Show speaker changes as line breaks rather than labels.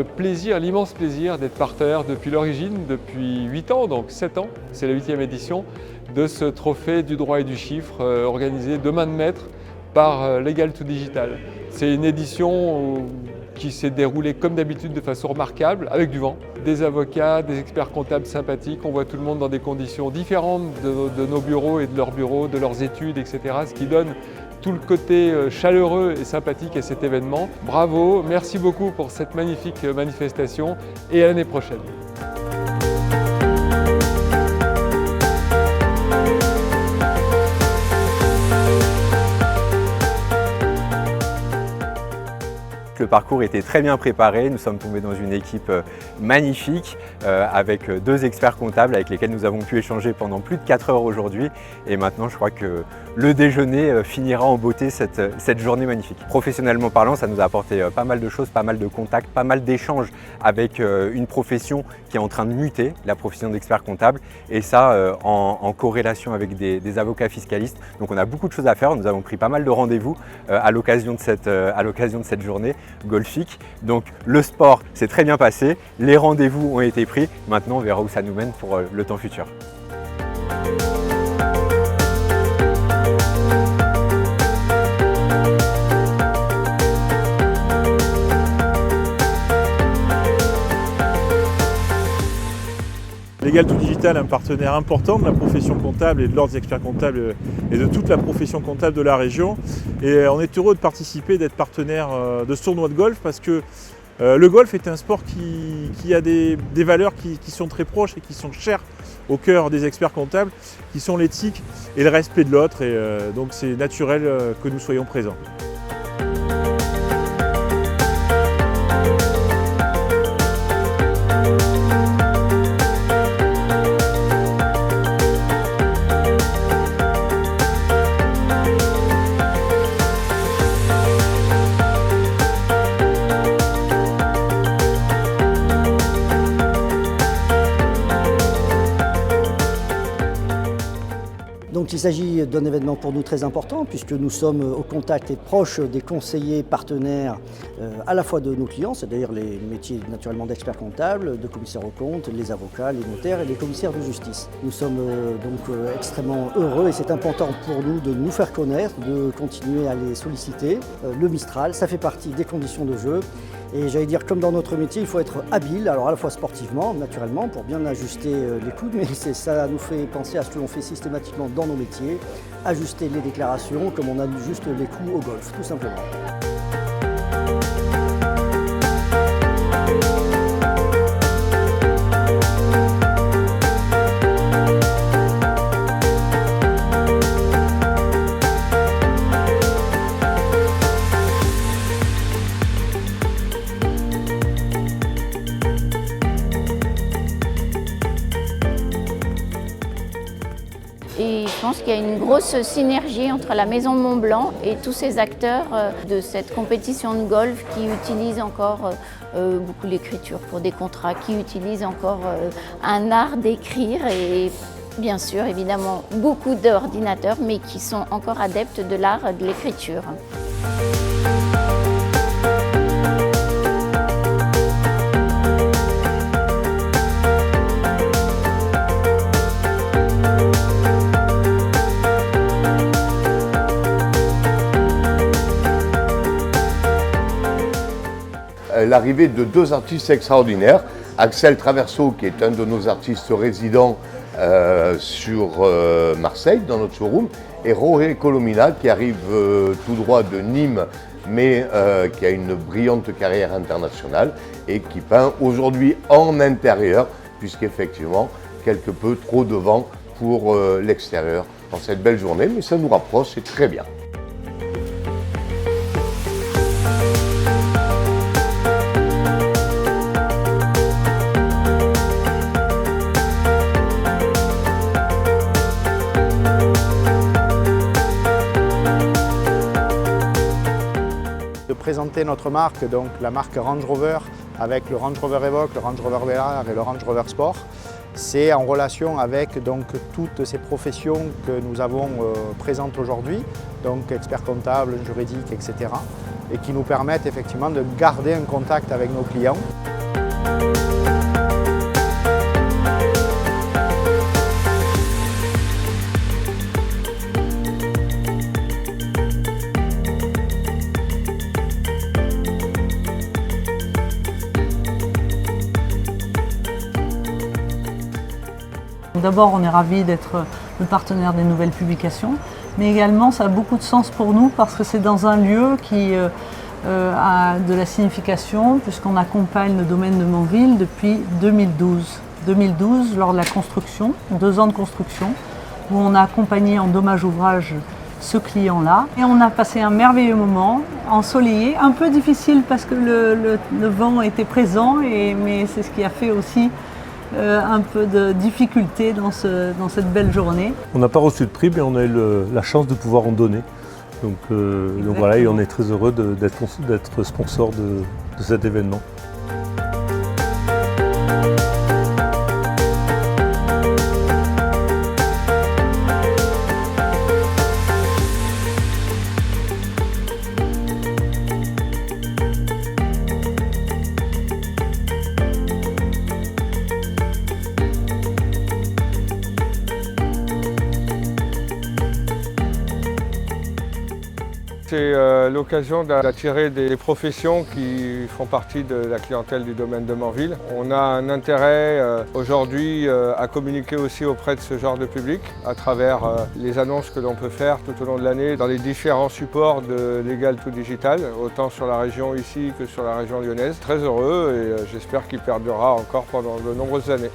le plaisir, l'immense plaisir d'être partenaire depuis l'origine, depuis 8 ans, donc 7 ans, c'est la 8e édition, de ce trophée du droit et du chiffre organisé de main de maître par Legal to Digital. C'est une édition qui s'est déroulée comme d'habitude de façon remarquable, avec du vent. Des avocats, des experts comptables sympathiques, on voit tout le monde dans des conditions différentes de nos bureaux et de leurs bureaux, de leurs études, etc. Ce qui donne tout le côté chaleureux et sympathique à cet événement. Bravo, merci beaucoup pour cette magnifique manifestation et à l'année prochaine.
Le parcours était très bien préparé, nous sommes tombés dans une équipe magnifique avec 2 experts comptables avec lesquels nous avons pu échanger pendant plus de 4 heures aujourd'hui et maintenant je crois que le déjeuner finira en beauté cette journée magnifique. Professionnellement parlant, ça nous a apporté pas mal de choses, pas mal de contacts, pas mal d'échanges avec une profession qui est en train de muter, la profession d'expert comptable et ça en corrélation avec des avocats fiscalistes. Donc on a beaucoup de choses à faire, nous avons pris pas mal de rendez-vous à l'occasion de cette journée golfique. Donc le sport s'est très bien passé, les rendez-vous ont été pris, maintenant on verra où ça nous mène pour le temps futur.
Legal to Digital est un partenaire important de la profession comptable et de l'ordre des experts comptables et de toute la profession comptable de la région. Et on est heureux de participer, d'être partenaire de ce tournoi de golf parce que le golf est un sport qui a des valeurs qui sont très proches et qui sont chères au cœur des experts comptables, qui sont l'éthique et le respect de l'autre. Et donc c'est naturel que nous soyons présents.
Donc il s'agit d'un événement pour nous très important puisque nous sommes au contact et proches des conseillers partenaires à la fois de nos clients, c'est-à-dire les métiers naturellement d'experts comptables, de commissaires aux comptes, les avocats, les notaires et les commissaires de justice. Nous sommes donc extrêmement heureux et c'est important pour nous de nous faire connaître, de continuer à les solliciter. Le Mistral, ça fait partie des conditions de jeu. Et j'allais dire, comme dans notre métier, il faut être habile, alors à la fois sportivement, naturellement, pour bien ajuster les coudes, mais ça nous fait penser à ce que l'on fait systématiquement dans nos métiers, ajuster les déclarations comme on ajuste les coups au golf, tout simplement.
Et je pense qu'il y a une grosse synergie entre la Maison Mont-Blanc et tous ces acteurs de cette compétition de golf qui utilisent encore beaucoup l'écriture pour des contrats, qui utilisent encore un art d'écrire et bien sûr évidemment beaucoup d'ordinateurs mais qui sont encore adeptes de l'art de l'écriture.
L'arrivée de 2 artistes extraordinaires, Axel Traverso qui est un de nos artistes résidents sur Marseille dans notre showroom et Jorge Colomina qui arrive tout droit de Nîmes mais qui a une brillante carrière internationale et qui peint aujourd'hui en intérieur puisqu'effectivement quelque peu trop de vent pour l'extérieur dans cette belle journée mais ça nous rapproche, c'est très bien.
De présenter notre marque, donc la marque Range Rover avec le Range Rover Evoque, le Range Rover Velar et le Range Rover Sport. C'est en relation avec donc, toutes ces professions que nous avons présentes aujourd'hui, donc experts comptables, juridiques, etc. et qui nous permettent effectivement de garder un contact avec nos clients.
D'abord, on est ravis d'être le partenaire des nouvelles publications, mais également ça a beaucoup de sens pour nous parce que c'est dans un lieu qui a de la signification puisqu'on accompagne le domaine de Montville depuis 2012. 2012, lors de la construction, 2 ans de construction, où on a accompagné en dommage ouvrage ce client-là. Et on a passé un merveilleux moment, ensoleillé, un peu difficile parce que le vent était présent, mais c'est ce qui a fait aussi un peu de difficulté dans cette belle journée.
On n'a pas reçu de prix, mais on a eu la chance de pouvoir en donner. Donc voilà, et on est très heureux d'être sponsor de cet événement.
C'est l'occasion d'attirer des professions qui font partie de la clientèle du domaine de Montville. On a un intérêt aujourd'hui à communiquer aussi auprès de ce genre de public à travers les annonces que l'on peut faire tout au long de l'année dans les différents supports de Legal to Digital, autant sur la région ici que sur la région lyonnaise. Très heureux et j'espère qu'il perdurera encore pendant de nombreuses années.